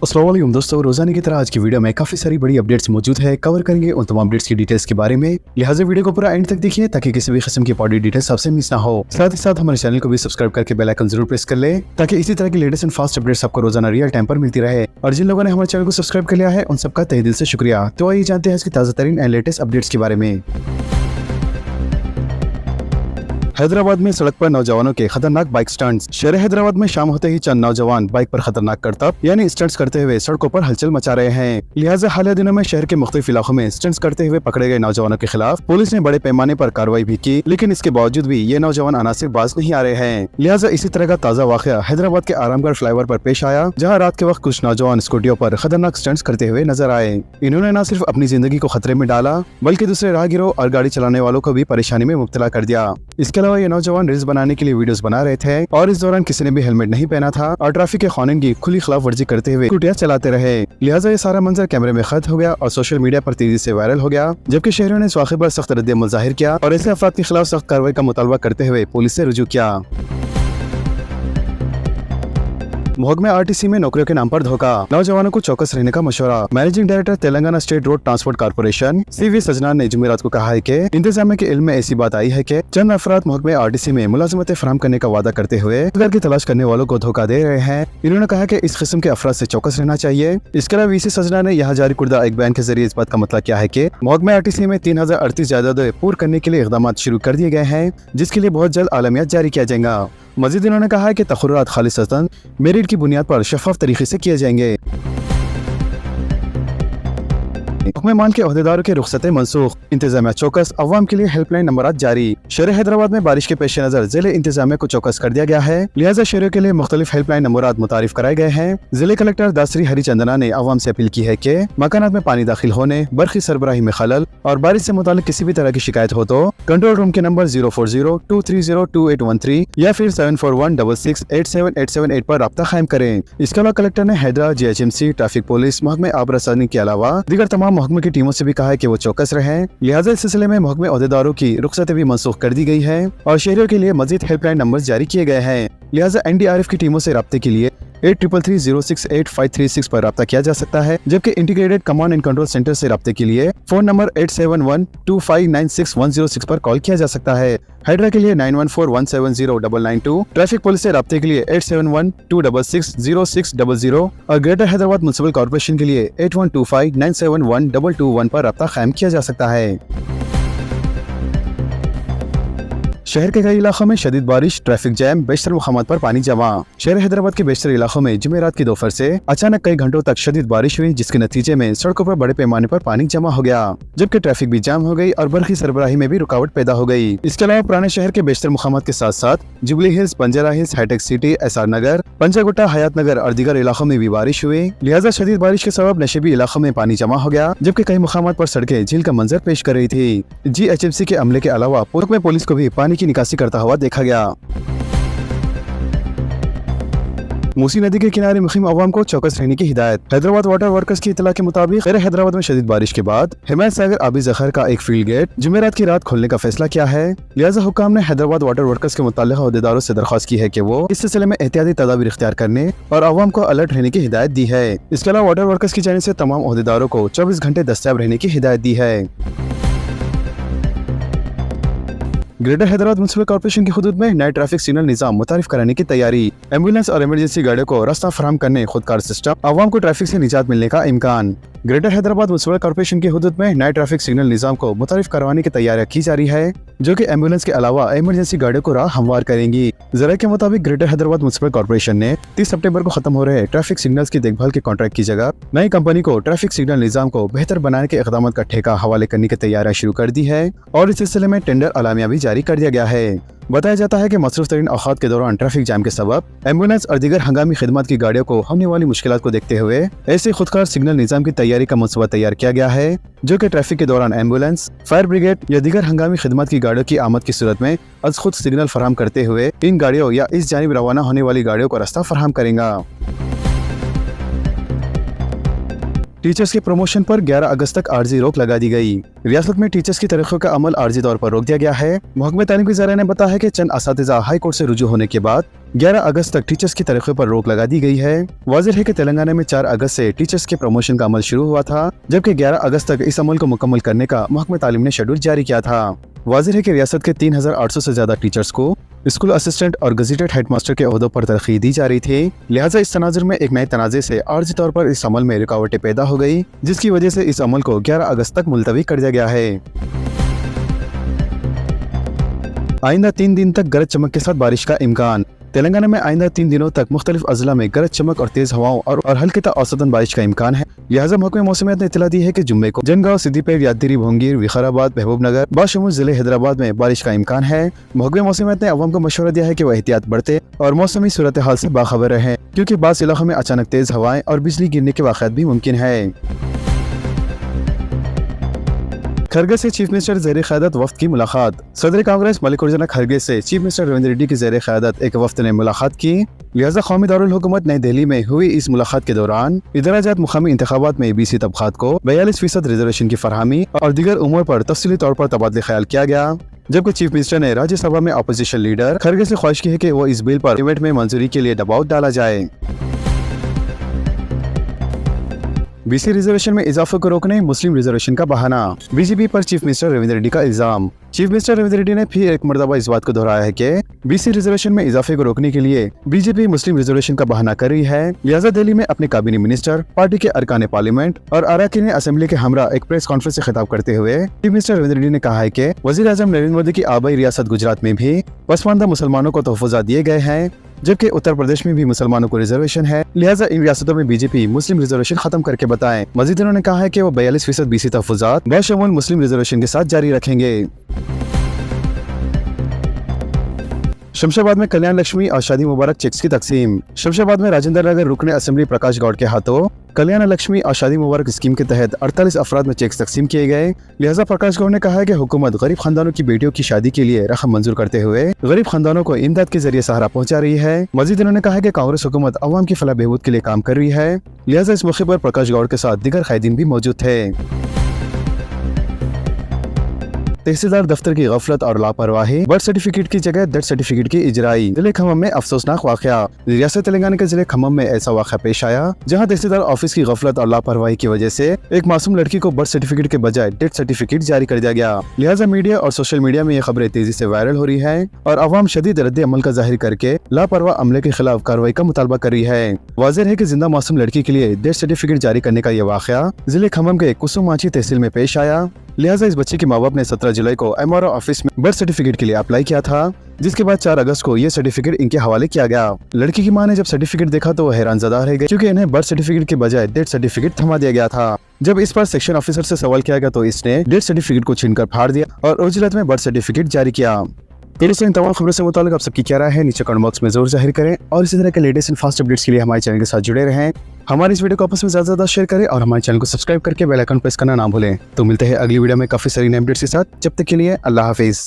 अस्सलाम वालेकुम दोस्तों, रोजाना की तरह आज की वीडियो में काफी सारी बड़ी अपडेट्स मौजूद है। कवर करेंगे उन तमाम अपडेट्स की डिटेल्स के बारे में, लिहाजा वीडियो को पूरा एंड तक देखिए ताकि किसी भी किस्म की बड़ी डिटेल्स आपसे मिस ना हो। साथ ही साथ हमारे चैनल को भी सब्सक्राइब करके बेल आइकन जरूर प्रेस कर ले ताकि इसी तरह की लेटेस्ट एंड फास्ट अपडेट्स आपको रोजाना रियल टाइम पर मिलती रहे। और जिन लोगों ने हमारे चैनल को सब्सक्राइब कर लिया है उन सबका तहे दिल से शुक्रिया। तो आइए जानते हैं इसकी ताजा तरीन एंड लेटेस्ट अपडेट्स के बारे में। हैदराबाद में सड़क पर नौजवानों के खतरनाक बाइक स्टंट्स। शहर हैदराबाद में शाम होते ही चंद नौजवान बाइक पर खतरनाक करतब यानी स्टंट्स करते हुए सड़कों पर हलचल मचा रहे हैं। लिहाजा हालिया दिनों में शहर के मुख्तलिफ इलाकों में स्टंट्स करते हुए पकड़े गए नौजवानों के खिलाफ पुलिस ने बड़े पैमाने पर कार्रवाई भी की, लेकिन इसके बावजूद भी ये नौजवान अनासिर बाज नहीं आ रहे हैं। लिहाजा इसी तरह का ताजा वाकया हैदराबाद के आरामगढ़ फ्लाईओवर पर पेश आया, जहाँ रात के वक्त कुछ नौजवान स्कूटियों पर खतरनाक स्टंट्स करते हुए नजर आए। इन्होंने न सिर्फ अपनी जिंदगी को खतरे में डाला बल्कि दूसरे राहगीरों और गाड़ी चलाने वालों को भी परेशानी में मुब्तला कर दिया। इसके अलावा ये नौजवान रील्स बनाने के लिए वीडियोस बना रहे थे और इस दौरान किसी ने भी हेलमेट नहीं पहना था और ट्रैफिक के कानून की खुली खिलाफ वर्जी करते हुए स्कूटियां चलाते रहे। लिहाजा ये सारा मंजर कैमरे में कैद हो गया और सोशल मीडिया पर तेजी से वायरल हो गया, जबकि शहरियों ने इस वाक़े पर सख्त रद्द-ए-अमल जाहिर किया और ऐसे अफराद के खिलाफ सख्त कार्रवाई का मुतालबा करते हुए पुलिस से रुजू किया। मोहग में आरटीसी में नौकरियों के नाम पर धोखा, नौजवानों को चौकस रहने का मशवरा। Managing director Telangana state road transport corporation CV सजनान ने जुमेरात को कहा है कि इंतजामिया के इल्म में ऐसी बात आई है कि चंद अफराद मोहग में आरटीसी में मुलाजिमतें फराहम करने का वादा करते हुए रोजगार की तलाश करने वालों को धोखा दे रहे हैं। इन्होंने कहा कि इस किस्म के अफराद से चौकस रहना चाहिए। इसके अलावा VC सजनान ने यहाँ जारी कुर्दा एक बयान के जरिए इस बात का मतलब किया है कि मोहग में आरटीसी में 3038 जायदादें पूर्ण करने के लिए इकदाम शुरू कर दिए गए हैं, जिसके लिए बहुत जल्द आलमियात जारी किया जाएगा। मजीद इन्होंने कहा है कि तखर्रुरात खालिसतन मेरिट की बुनियाद पर शफाफ तरीके से किए जाएंगे। हुक्म माल के ओहदेदारों के रुखसतें मनसूख, इंतजामिया चौकस, अवाम के लिए हेल्पलाइन नंबर जारी। शहर हैदराबाद में बारिश के पेश नजर जिले इंतजामिया को चौकस कर दिया गया है, लिहाजा शहरों के लिए मुख्तलिफ हेल्पलाइन नंबर मुतारिफ कराए गए हैं। जिले कलेक्टर दासरी हरिचंदना ने अवाम से अपील की है कि मकानात में पानी दाखिल होने, बरखी सरबराही में खलल और बारिश से मुतालिक किसी भी तरह की शिकायत हो तो कंट्रोल रूम के नंबर 040-230-2813 या फिर 7416687878 पर रब्ता कायम करें। इसके अलावा कलेक्टर ने हैदरा, GHMC, ट्रैफिक पुलिस, महकमे आबरसानी के अलावा दीगर तमाम महकमे की टीमों से भी कहा है कि वो चौकस रहें। लिहाजा इस सिलसिले में महकमे ओहदेदारों की रुखसतें भी मनसूख कर दी गई है और शहरियों के लिए मजीद हेल्पलाइन नंबर जारी किए गए हैं। लिहाजा NDRF की टीमों से राब्ते के लिए 8330688536 पर राब्ता किया जा सकता है, जबकि integrated command and control centre से राब्ते के लिए फोन नंबर 8712596106 पर कॉल किया जा सकता है। हैदरा के लिए 9141709992, ट्रैफिक पुलिस से राब्ते के लिए 8712660600 और ग्रेटर हैदराबाद म्युनिसिपल कॉर्पोरेशन के लिए 8125971221 पर राब्ता कायम किया जा सकता है। शहर के कई इलाकों में शदीद बारिश, ट्रैफिक जैम, बेशतर मुकामात पर पानी जमा। शहर हैदराबाद के बेशतर इलाकों में जुमेरात की दोपहर से अचानक कई घंटों तक शदीद बारिश हुई, जिसके नतीजे में सड़कों पर बड़े पैमाने पर पानी जमा हो गया, जबकि ट्रैफिक भी जाम हो गई और बरखी सरबराही में भी रुकावट पैदा हो गई। इसके अलावा पुराने शहर के बेशतर मुकामात के साथ साथ जुबली हिल्स, बंजारा हिल्स, हाईटेक सिटी, SR नगर, पंचागुट्टा, हयात नगर और दीगर इलाकों में भी बारिश हुई। लिहाजा शदीद बारिश के सबब नशेबी इलाकों में पानी जमा हो गया, जबकि कई मुकामात पर सड़कें झील का मंजर पेश कर रही थी। GHMC के अमले के अलावा पूर्व में पुलिस को भी पानी की निकासी करता हुआ देखा गया। मूसी नदी के किनारे मुकीम अवाम को चौकस रहने की हिदायत। हैदराबाद वाटर वर्कर्स की इतला के मुताबिक शहर हैदराबाद में शदीद बारिश के बाद हिमायत सागर आबी जखर का एक फील्ड गेट जुमेरात की रात खोलने का फैसला किया है। लिहाजा हुक्काम ने हैदराबाद वाटर वर्कर्स के मुताल्लिक़ ओहदेदारों से दरख्वास्त की है कि वो इस सिलसिले में एहतियाती तदाबीर इख्तियार करने और अवाम को अलर्ट रहने की हिदायत दी है। इसके अलावा वाटर वर्कर्स की जानिब से तमाम ओहदेदारों को 24 घंटे दस्तयाब रहने की हिदायत दी है। ग्रेटर हैदराबाद म्युनिसिपल कॉर्पोरेशन की हुदूद में नए ट्रैफिक सिग्नल निजाम मुतारिफ कराने की तैयारी। एम्बुलेंस और इमरजेंसी गाड़ियों को रास्ता फराहम करने, खुदकार सिस्टम, अवाम को ट्रैफिक से निजात मिलने का इम्कान। ग्रेटर हैदराबाद म्युनिसिपल कॉर्पोरेशन की हुदूद में नए ट्रैफिक सिग्नल निजाम को मुतारिफ करवाने की तैयारियां की जा रही है, जो कि एम्बुलेंस के अलावा इमरजेंसी गाड़ियों को राह हमवार करेंगी। जरा के मुताबिक ग्रेटर हैदराबाद म्युनिसिपल कॉर्पोरेशन ने 30 सितंबर को खत्म हो रहे ट्रैफिक सिग्नल्स की देखभाल के कॉन्ट्रैक्ट की जगह नई कंपनी को ट्रैफिक सिग्नल निजाम को बेहतर बनाने के इक़दाम का ठेका हवाले करने की तैयारियां शुरू कर दी है और इस सिलसिले में टेंडर अलामिया भी जारी कर दिया गया है। बताया जाता है कि मसरूफ तरीन औकात के दौरान ट्रैफिक जाम के सबब एम्बुलेंस और दीगर हंगामी खिदमत की गाड़ियों को होने वाली मुश्किलात को देखते हुए ऐसे खुदकार सिग्नल निजाम की तैयारी का मनसूबा तैयार किया गया है, जो कि ट्रैफिक के दौरान एम्बुलेंस, फायर ब्रिगेड या दीगर हंगामी खिदमत की गाड़ियों की आमद की सूरत में अज खुद सिग्नल फराहम करते हुए इन गाड़ियों या इस जानिब रवाना होने वाली गाड़ियों को रास्ता फराहम करेगा। टीचर्स के प्रमोशन पर 11 अगस्त तक आर्जी रोक लगा दी गई। रियासत में टीचर्स की तरक्की का अमल आर्जी तौर पर रोक दिया गया है। महकमा तालीम के ज़राए ने बताया है कि चंद असातिज़ा हाई कोर्ट से रुजू होने के बाद 11 अगस्त तक टीचर्स की तरक्की पर रोक लगा दी गई है। वाज़िह है कि तेलंगाना में 4 अगस्त से टीचर्स के प्रमोशन का अमल शुरू हुआ था, जबकि 11 अगस्त तक इस अमल को मुकम्मल करने का महकमा तालीम ने शेड्यूल जारी किया था। वाज़िह है कि रियासत के 3800 से ज्यादा टीचर्स को स्कूल असिस्टेंट और गजेटेड हेडमास्टर के ओहदों पर तरक्की दी जा रही थी। लिहाजा इस तनाजुर में एक नए तनाज़े से आर्जी तौर पर इस अमल में रुकावटें पैदा हो गई, जिसकी वजह से इस अमल को 11 अगस्त तक मुलतवी कर दिया गया है। आइंदा 3 दिन तक गरज चमक के साथ बारिश का इम्कान। तेलंगाना में आइंदा 3 दिनों तक मुख्तलिफ अजला में गरज चमक और तेज हवाओं और हल्की ता औसतन बारिश का इम्कान है। लिहाजा महकमे मौसमियात ने इत्तला दी है कि जुम्मे को जनगांव, सिद्दीपेट, यादगिरी, भोंगीर, विकाराबाद, महबूबनगर, बाशमूल जिले हैदराबाद में बारिश का इम्कान है। महकमे मौसमियात ने अवाम को मशवरा दिया है कि वह एहतियात बरते और मौसमी सूरत हाल से बाखबर रहें, क्योंकि बाज़ इलाकों में अचानक तेज हवाएं और बिजली गिरने के वाक़यात भी मुमकिन है। खरगे से चीफ मिनिस्टर ज़ेर क़यादत वफ्द की मुलाकात। सदर कांग्रेस मल्लिकार्जुन खरगे से चीफ मिनिस्टर रेवंत रेड्डी की ज़ेर क़यादत एक वफ्द ने मुलाकात की। लिहाजा कौमी दारुल हुकूमत नई दिल्ली में हुई इस मुलाकात के दौरान इदराजात मुकामी इंतखाबात में BC तबक़ात को 42% रिजर्वेशन की फरहमी और दीगर उमूर पर तफसीली तौर पर तबादले ख्याल किया गया। जबकि चीफ मिनिस्टर ने राज्यसभा में अपोजिशन लीडर खरगे से ख्वाहिश की है कि वो इस बिल पर डिबेट में मंजूरी के लिए दबाव डाला जाए। BC रिजर्वेशन में इजाफे को रोकने मुस्लिम रिजर्वेशन का बहाना। BJP पर चीफ मिनिस्टर रेवंत रेड्डी का इल्जाम। चीफ मिनिस्टर रेवंत रेड्डी ने फिर एक मरतबा इस बात को दोहराया है कि BC रिजर्वेशन में इजाफे को रोकने के लिए BJP मुस्लिम रिजर्वेशन का बहाना कर रही है। लिहाजा दिल्ली में अपने काबीना मिनिस्टर, पार्टी के अरकान पार्लियामेंट और अरकान असेंबली के हमरा एक प्रेस कॉन्फ्रेंस से खिताब करते हुए चीफ मिनिस्टर रेवंत रेड्डी ने कहा है कि वज़ीर आज़म नरेंद्र मोदी की आबाई रियासत गुजरात में भी पसमानदा मुसलमानों को तोहफ़्फ़ुज़ात दिए गए हैं, जबकि उत्तर प्रदेश में भी मुसलमानों को रिजर्वेशन है। लिहाजा इन रियासतों में BJP मुस्लिम रिजर्वेशन खत्म करके बताएं। मजीद उन्होंने कहा है कि वो 42% BC तहफ़्फ़ुज़ात बशमूल मुस्लिम रिजर्वेशन के साथ जारी रखेंगे। शमशाबाद में कल्याण लक्ष्मी और शादी मुबारक चेक्स की तकसीम। शमशाबाद में राजेंद्र नगर रुकने असेंबली प्रकाश गौड़ के हाथों कल्याण लक्ष्मी और शादी मुबारक स्कीम के तहत 48 अफराद में चेक्स तकसीम किए गए। लिहाजा प्रकाश गौड़ ने कहा है कि हुकूमत गरीब खानदानों की बेटियों की शादी के लिए रकम मंजूर करते हुए गरीब खानदानों को इमदाद के जरिए सहारा पहुंचा रही है। मजीद उन्होंने कहा कि कांग्रेस हुकूमत अवाम की फलाह बहबूद के लिए काम कर रही है। लिहाजा इस मौके पर प्रकाश गौड़ के साथ दीगर कायदीन भी मौजूद थे। तहसीलदार दफ्तर की गफलत और लापरवाही, बर्थ सर्टिफिकेट की जगह डेथ सर्टिफिकेट की इजराई। जिले खम्मम में अफसोसनाक वाकया। रियासत तेलंगाना के जिले खम्मम में ऐसा वाकया पेश आया जहां तहसीलदार ऑफिस की गफलत और लापरवाही की वजह से एक मासूम लड़की को बर्थ सर्टिफिकेट के बजाय डेथ सर्टिफिकेट जारी कर दिया गया। लिहाजा मीडिया और सोशल मीडिया में ये खबरें तेजी से वायरल हो रही है और अवाम शदीद रद्द अमल का जाहिर करके लापरवाह अमले के खिलाफ कार्रवाई का मुतालबा कर रही है। वाज़ेह है कि जिंदा मासूम लड़की के लिए डेथ सर्टिफिकेट जारी करने का यह वाकया जिले खम्मम के कुसुमाची तहसील में पेश आया। लिहाजा इस बच्चे के माँ बाप ने 17 जुलाई को MRO ऑफिस में बर्थ सर्टिफिकेट के लिए अप्लाई किया था, जिसके बाद 4 अगस्त को ये सर्टिफिकेट इनके हवाले किया गया। लड़की की मां ने जब सर्टिफिकेट देखा तो वह हैरानजदा रह गई, क्योंकि इन्हें बर्थ सर्टिफिकेट के बजाय डेथ सर्टिफिकेट थमा दिया गया था। जब इस पर सेक्शन ऑफिसर से सवाल किया गया तो इसने डेथ सर्टिफिकेट को छीनकर फाड़ दिया और उजलत में बर्थ सर्टिफिकेट जारी किया। तो इन तमाम खबरों से मुताल्लिक़ आप सबकी क्या राय है नीचे कमेंट बॉक्स में जरूर जाहिर करें और इसी तरह के लेटेस्ट एंड फास्ट अपडेट्स के लिए हमारे चैनल के साथ जुड़े रहें। हमारी इस वीडियो को आपस में ज़्यादा शेयर करें और हमारे चैनल को सब्सक्राइब करके बेल आइकन प्रेस करना ना भूलें। तो मिलते हैं अगली वीडियो में काफ़ी सारी नई अपडेट्स के साथ। जब तक के लिए अल्लाह हाफिज़।